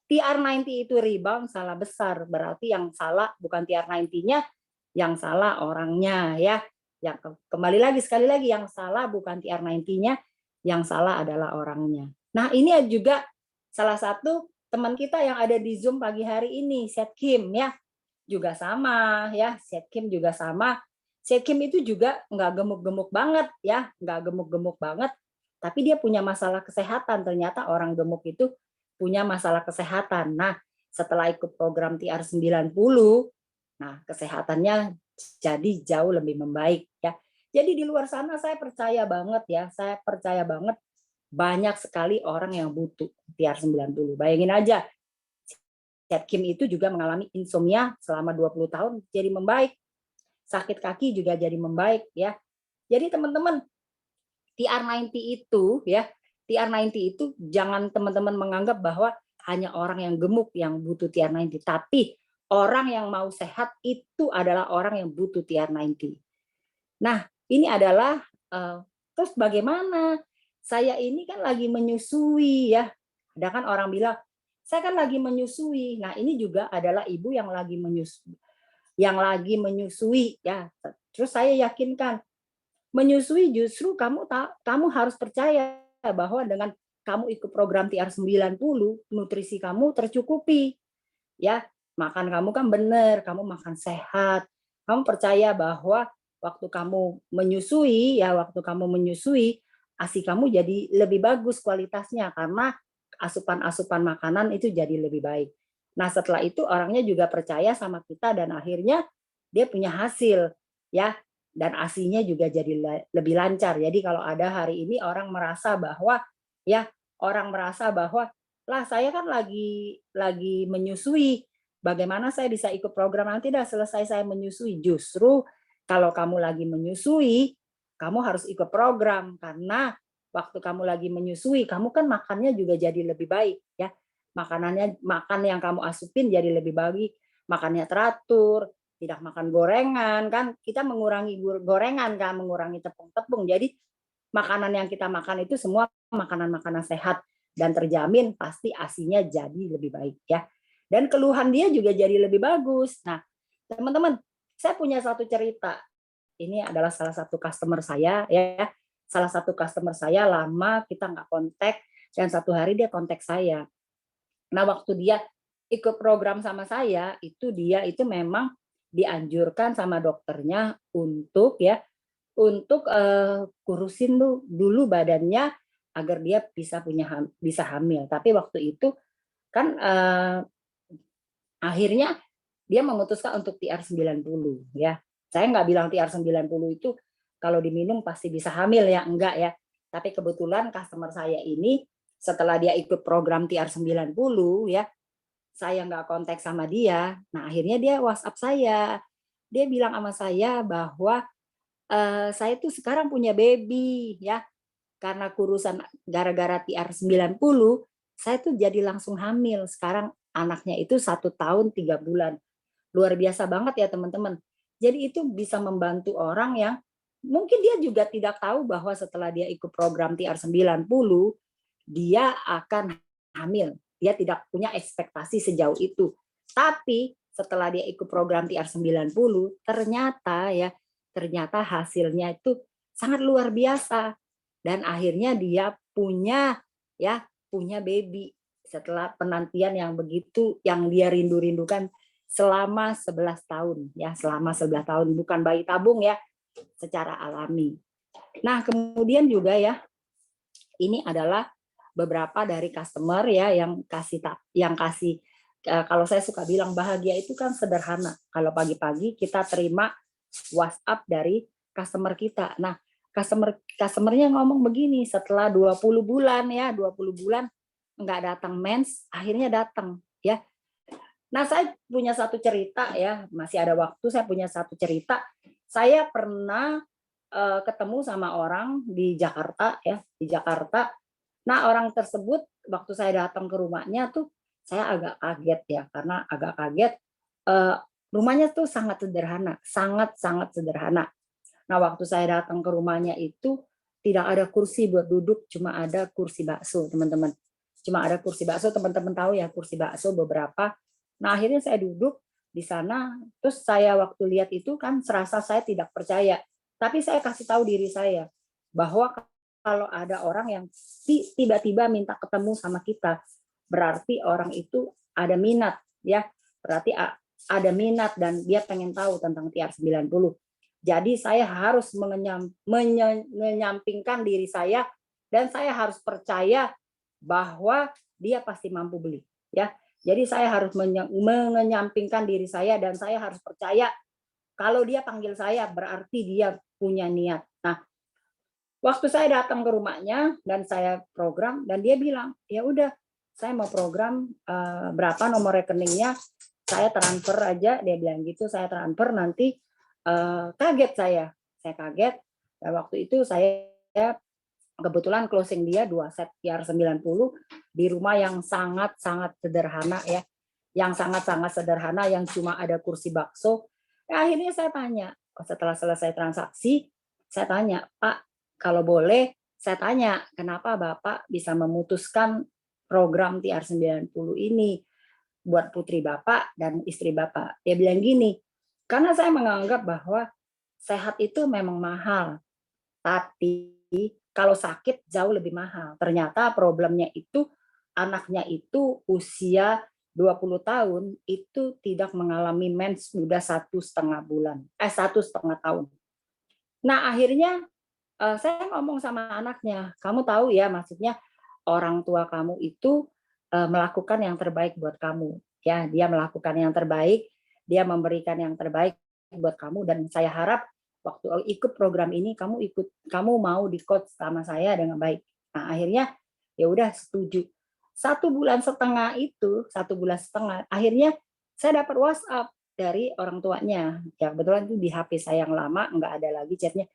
TR90 itu rebound, salah besar. Berarti yang salah bukan TR90-nya, yang salah orangnya ya. Yang kembali lagi sekali lagi, yang salah bukan TR90-nya, yang salah adalah orangnya. Nah, ini juga salah satu teman kita yang ada di Zoom pagi hari ini, Seth Kim ya. Juga sama ya, Seth Kim juga sama. Seth Kim itu juga nggak gemuk-gemuk banget ya, nggak gemuk-gemuk banget, tapi dia punya masalah kesehatan. Ternyata orang gemuk itu punya masalah kesehatan. Nah, setelah ikut program TR90, nah kesehatannya jadi jauh lebih membaik ya. Jadi di luar sana saya percaya banget ya, saya percaya banget banyak sekali orang yang butuh TR90. Bayangin aja, Seth Kim itu juga mengalami insomnia selama 20 tahun jadi membaik. Sakit kaki juga jadi membaik ya. Jadi teman-teman, TR90 itu ya, TR90 itu jangan teman-teman menganggap bahwa hanya orang yang gemuk yang butuh TR90, tapi orang yang mau sehat itu adalah orang yang butuh TR90. Nah, ini adalah terus bagaimana? Saya ini kan lagi menyusui ya. Ada kan orang bilang, saya kan lagi menyusui. Nah, ini juga adalah ibu yang lagi menyusui ya. Terus saya yakinkan menyusui justru kamu harus percaya bahwa dengan kamu ikut program TR90, nutrisi kamu tercukupi. Ya, makan kamu kan benar, kamu makan sehat. Kamu percaya bahwa waktu kamu menyusui, ASI kamu jadi lebih bagus kualitasnya karena asupan-asupan makanan itu jadi lebih baik. Nah, setelah itu orangnya juga percaya sama kita dan akhirnya dia punya hasil ya. Dan ASI-nya juga jadi lebih lancar. Jadi kalau ada hari ini orang merasa bahwa lah saya kan lagi menyusui. Bagaimana saya bisa ikut program nanti dah selesai saya menyusui. Justru kalau kamu lagi menyusui, kamu harus ikut program karena waktu kamu lagi menyusui, kamu kan makannya juga jadi lebih baik ya. Makan yang kamu asupin jadi lebih baik, makannya teratur, tidak makan gorengan kan, kita mengurangi gorengan kan, mengurangi tepung-tepung. Jadi makanan yang kita makan itu semua makanan-makanan sehat dan terjamin pasti ASI-nya jadi lebih baik ya. Dan keluhan dia juga jadi lebih bagus. Nah, teman-teman, saya punya satu cerita. Ini adalah salah satu customer saya ya. Salah satu customer saya lama kita nggak kontak dan satu hari dia kontak saya. Nah, waktu dia ikut program sama saya, dia itu memang dianjurkan sama dokternya untuk kurusin dulu badannya agar dia bisa hamil. Tapi waktu itu kan akhirnya dia memutuskan untuk TR90 ya. Saya nggak bilang TR90 itu kalau diminum pasti bisa hamil ya, enggak ya. Tapi kebetulan customer saya ini setelah dia ikut program TR90 ya, saya nggak kontak sama dia. Nah, akhirnya dia WhatsApp saya. Dia bilang sama saya bahwa saya tuh sekarang punya baby ya, karena kurusan gara-gara TR90, saya tuh jadi langsung hamil. Sekarang anaknya itu 1 tahun 3 bulan. Luar biasa banget ya teman-teman. Jadi itu bisa membantu orang yang mungkin dia juga tidak tahu bahwa setelah dia ikut program TR90, dia akan hamil. Dia tidak punya ekspektasi sejauh itu. Tapi setelah dia ikut program TR90, ternyata hasilnya itu sangat luar biasa. Dan akhirnya dia punya baby setelah penantian yang begitu, yang dia rindu-rindukan selama 11 tahun ya, selama 11 tahun, bukan bayi tabung ya, secara alami. Nah, kemudian juga ya, ini adalah beberapa dari customer ya yang kasih kalau saya suka bilang bahagia itu kan sederhana. Kalau pagi-pagi kita terima WhatsApp dari customer kita. Nah, customernya ngomong begini, setelah 20 bulan ya, 20 bulan nggak datang mens, akhirnya datang ya. Nah, saya punya satu cerita ya, masih ada waktu, saya punya satu cerita. Saya pernah ketemu sama orang di Jakarta ya, di Jakarta. Nah, orang tersebut waktu saya datang ke rumahnya tuh saya agak kaget ya, karena agak kaget, eee, rumahnya tuh sangat sederhana, sangat-sangat sederhana. Nah, waktu saya datang ke rumahnya itu tidak ada kursi buat duduk, cuma ada kursi bakso, teman-teman. Cuma ada kursi bakso, teman-teman tahu ya kursi bakso beberapa. Nah, akhirnya saya duduk di sana, terus saya waktu lihat itu kan serasa saya tidak percaya. Tapi saya kasih tahu diri saya bahwa kalau ada orang yang tiba-tiba minta ketemu sama kita, berarti orang itu ada minat ya. Berarti ada minat dan dia pengen tahu tentang TR90. Jadi saya harus menyampingkan diri saya dan saya harus percaya bahwa dia pasti mampu beli ya. Jadi saya harus menyampingkan diri saya dan saya harus percaya kalau dia panggil saya berarti dia punya niat. Nah, waktu saya datang ke rumahnya dan saya program dan dia bilang, "Ya udah, saya mau program berapa nomor rekeningnya, saya transfer aja," dia bilang gitu, "saya transfer nanti." Kaget saya kaget dan waktu itu saya kebetulan closing dia 2 set TR90 di rumah yang sangat-sangat sederhana ya, yang sangat-sangat sederhana yang cuma ada kursi bakso. Akhirnya saya tanya, setelah selesai transaksi, saya tanya, "Pak, kalau boleh saya tanya, kenapa Bapak bisa memutuskan program TR90 ini buat putri Bapak dan istri Bapak?" Dia bilang gini, "Karena saya menganggap bahwa sehat itu memang mahal, tapi kalau sakit jauh lebih mahal." Ternyata problemnya itu anaknya itu usia 20 tahun itu tidak mengalami mens sudah 1,5 bulan, 1,5 tahun. Nah, akhirnya saya ngomong sama anaknya, "Kamu tahu ya, maksudnya orang tua kamu itu melakukan yang terbaik buat kamu. Ya, dia melakukan yang terbaik, dia memberikan yang terbaik buat kamu dan saya harap waktu ikut program ini kamu mau di-coach sama saya dengan baik." Nah, akhirnya ya udah setuju. 1,5 bulan itu, 1,5 bulan, akhirnya saya dapat WhatsApp dari orang tuanya. Ya kebetulan itu di HP saya yang lama, nggak ada lagi chatnya.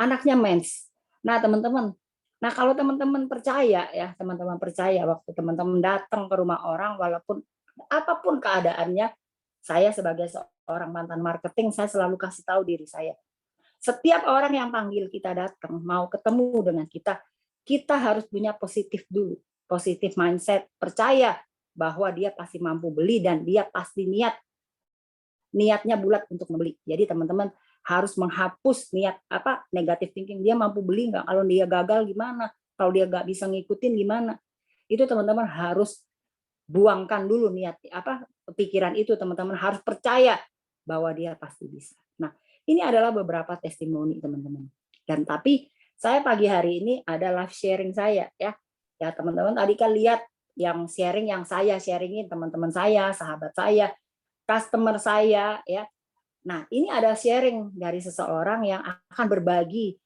Anaknya mens. Nah, teman-teman, nah kalau teman-teman percaya ya, teman-teman percaya waktu teman-teman datang ke rumah orang walaupun apapun keadaannya, saya sebagai seorang mantan marketing, saya selalu kasih tahu diri saya. Setiap orang yang panggil kita datang, mau ketemu dengan kita, kita harus punya positif dulu. Positif mindset, percaya bahwa dia pasti mampu beli dan dia pasti niatnya bulat untuk membeli. Jadi teman-teman harus menghapus niat negatif thinking. Dia mampu beli nggak? Kalau dia gagal gimana? Kalau dia nggak bisa ngikutin gimana? Itu teman-teman harus buangkan dulu pikiran itu. Teman-teman harus percaya bahwa dia pasti bisa. Nah, ini adalah beberapa testimoni teman-teman. Dan tapi saya pagi hari ini ada live sharing saya ya. Ya teman-teman tadi kan lihat yang sharing yang saya sharingin teman-teman saya, sahabat saya, customer saya ya. Nah, ini ada sharing dari seseorang yang akan berbagi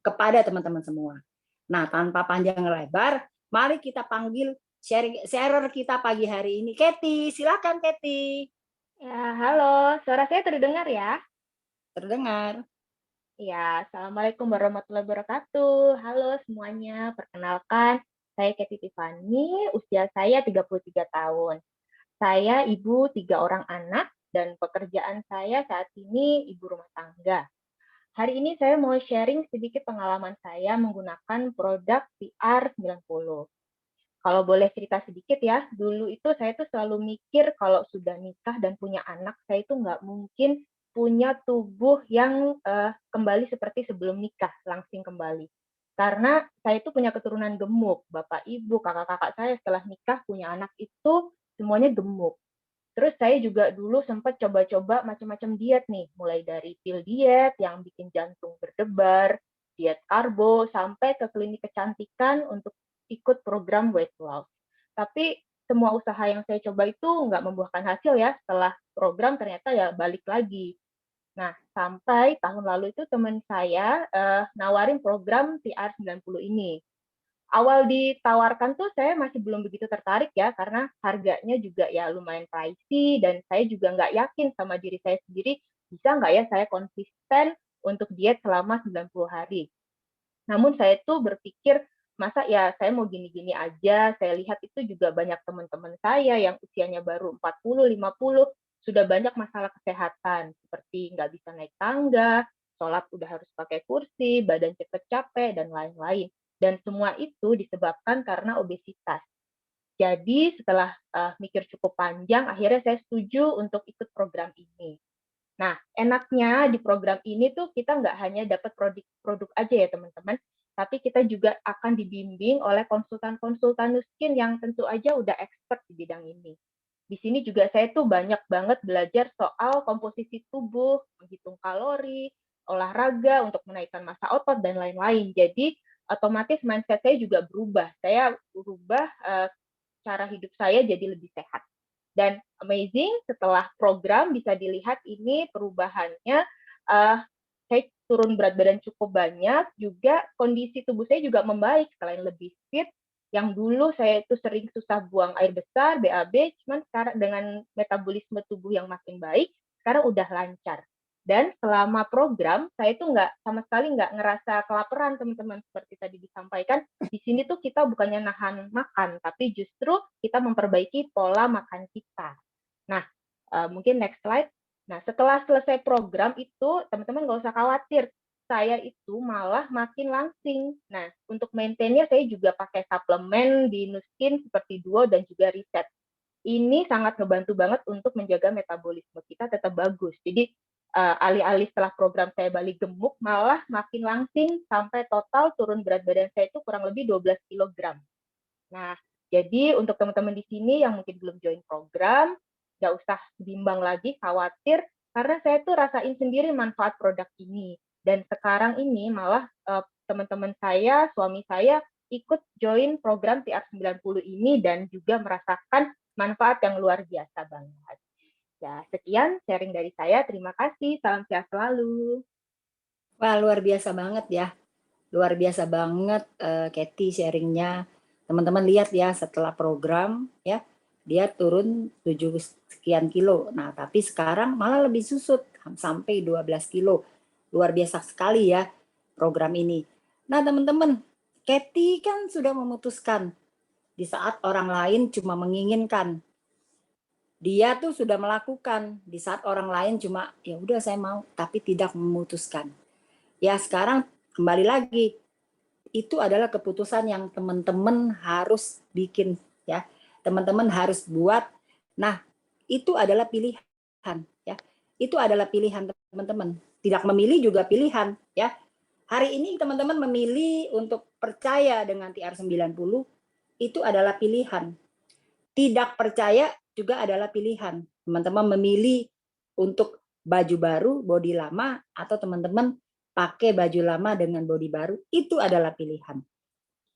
kepada teman-teman semua. Nah, tanpa panjang lebar, mari kita panggil sharer kita pagi hari ini. Katy, silakan Katy. Ya, halo, suara saya terdengar ya? Terdengar. Ya, Assalamualaikum warahmatullahi wabarakatuh. Halo semuanya, perkenalkan, saya Kety Tiffany, usia saya 33 tahun. Saya ibu 3 orang anak, dan pekerjaan saya saat ini ibu rumah tangga. Hari ini saya mau sharing sedikit pengalaman saya menggunakan produk PR90. Kalau boleh cerita sedikit ya, dulu itu saya tuh selalu mikir kalau sudah nikah dan punya anak, saya itu nggak mungkin punya tubuh yang kembali seperti sebelum nikah, langsing kembali. Karena saya itu punya keturunan gemuk, bapak ibu, kakak-kakak saya setelah nikah punya anak itu semuanya gemuk. Terus saya juga dulu sempat coba-coba macam-macam diet nih, mulai dari pil diet yang bikin jantung berdebar, diet karbo, sampai ke klinik kecantikan untuk ikut program weight loss. Tapi semua usaha yang saya coba itu nggak membuahkan hasil ya, setelah program ternyata ya balik lagi. Nah, sampai tahun lalu itu teman saya nawarin program TR90 ini. Awal ditawarkan tuh saya masih belum begitu tertarik ya, karena harganya juga ya lumayan pricey, dan saya juga nggak yakin sama diri saya sendiri, bisa nggak ya saya konsisten untuk diet selama 90 hari. Namun saya tuh berpikir, masa ya saya mau gini-gini aja, saya lihat itu juga banyak teman-teman saya yang usianya baru 40, 50, sudah banyak masalah kesehatan, seperti nggak bisa naik tangga, sholat udah harus pakai kursi, badan cepet capek, dan lain-lain. Dan semua itu disebabkan karena obesitas. Jadi setelah mikir cukup panjang, akhirnya saya setuju untuk ikut program ini. Nah, enaknya di program ini tuh kita nggak hanya dapat produk aja ya teman-teman, tapi kita juga akan dibimbing oleh konsultan-konsultan nuskin yang tentu aja udah expert di bidang ini. Di sini juga saya tuh banyak banget belajar soal komposisi tubuh, menghitung kalori, olahraga untuk menaikkan massa otot, dan lain-lain. Jadi otomatis mindset saya juga berubah. Saya berubah cara hidup saya jadi lebih sehat. Dan amazing, setelah program bisa dilihat ini perubahannya, saya turun berat badan cukup banyak, juga kondisi tubuh saya juga membaik. Selain lebih fit, yang dulu saya itu sering susah buang air besar, BAB, cuman sekarang dengan metabolisme tubuh yang makin baik, sekarang udah lancar. Dan selama program, saya itu sama sekali nggak ngerasa kelaparan, teman-teman. Seperti tadi disampaikan, di sini tuh kita bukannya nahan makan, tapi justru kita memperbaiki pola makan kita. Nah, mungkin next slide. Nah, setelah selesai program itu, teman-teman nggak usah khawatir. Saya itu malah makin langsing. Nah, untuk maintainnya saya juga pakai suplemen di Nuskin seperti Duo dan juga Reset. Ini sangat ngebantu banget untuk menjaga metabolisme kita tetap bagus. Jadi alih-alih setelah program saya balik gemuk, malah makin langsing sampai total turun berat badan saya itu kurang lebih 12 kilogram. Nah, jadi untuk teman-teman di sini yang mungkin belum join program, nggak usah bimbang lagi, khawatir, karena saya tuh rasain sendiri manfaat produk ini. Dan sekarang ini malah teman-teman saya, suami saya, ikut join program TR90 ini dan juga merasakan manfaat yang luar biasa banget. Ya, sekian sharing dari saya. Terima kasih. Salam sehat selalu. Wah, luar biasa banget ya. Luar biasa banget Kety sharingnya. Teman-teman lihat ya, setelah program ya, dia turun 7 sekian kilo. Nah, tapi sekarang malah lebih susut sampai 12 kilo. Luar biasa sekali ya program ini. Nah, teman-teman, Kety kan sudah memutuskan di saat orang lain cuma menginginkan. Dia tuh sudah melakukan di saat orang lain cuma ya udah saya mau tapi tidak memutuskan. Ya sekarang kembali lagi, itu adalah keputusan yang teman-teman harus bikin ya. Teman-teman harus buat. Nah, itu adalah pilihan ya. Itu adalah pilihan teman-teman. Tidak memilih juga pilihan ya. Hari ini teman-teman memilih untuk percaya dengan TR90, itu adalah pilihan. Tidak percaya juga adalah pilihan. Teman-teman memilih untuk baju baru, body lama, atau teman-teman pakai baju lama dengan body baru, itu adalah pilihan.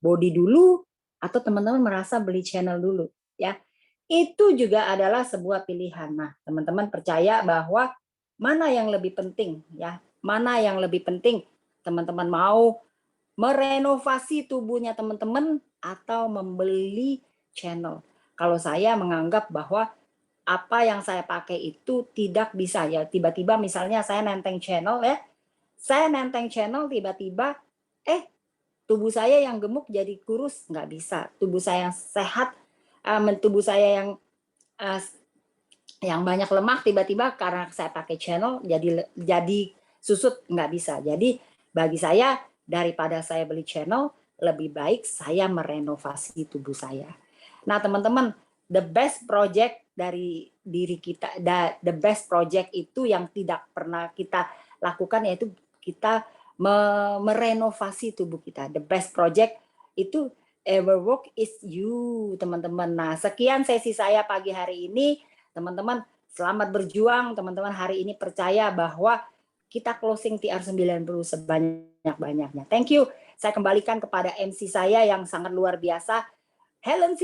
Body dulu, atau teman-teman merasa beli channel dulu. Ya, itu juga adalah sebuah pilihan. Nah, teman-teman percaya bahwa mana yang lebih penting, ya, mana yang lebih penting, teman-teman mau merenovasi tubuhnya teman-teman atau membeli channel. Kalau saya menganggap bahwa apa yang saya pakai itu tidak bisa ya tiba-tiba misalnya saya nenteng channel ya, Saya nenteng channel tiba-tiba tubuh saya yang gemuk jadi kurus, nggak bisa. Tubuh saya yang sehat, tubuh saya yang banyak lemak tiba-tiba karena saya pakai channel jadi susut, nggak bisa. Jadi bagi saya daripada saya beli channel, lebih baik saya merenovasi tubuh saya. Nah teman-teman, the best project dari diri kita, the best project itu yang tidak pernah kita lakukan yaitu kita merenovasi tubuh kita. The best project itu ever work is you, teman-teman. Nah, sekian sesi saya pagi hari ini. Teman-teman, selamat berjuang. Teman-teman, hari ini percaya bahwa kita closing TR90 sebanyak-banyaknya. Thank you. Saya kembalikan kepada MC saya yang sangat luar biasa, Helen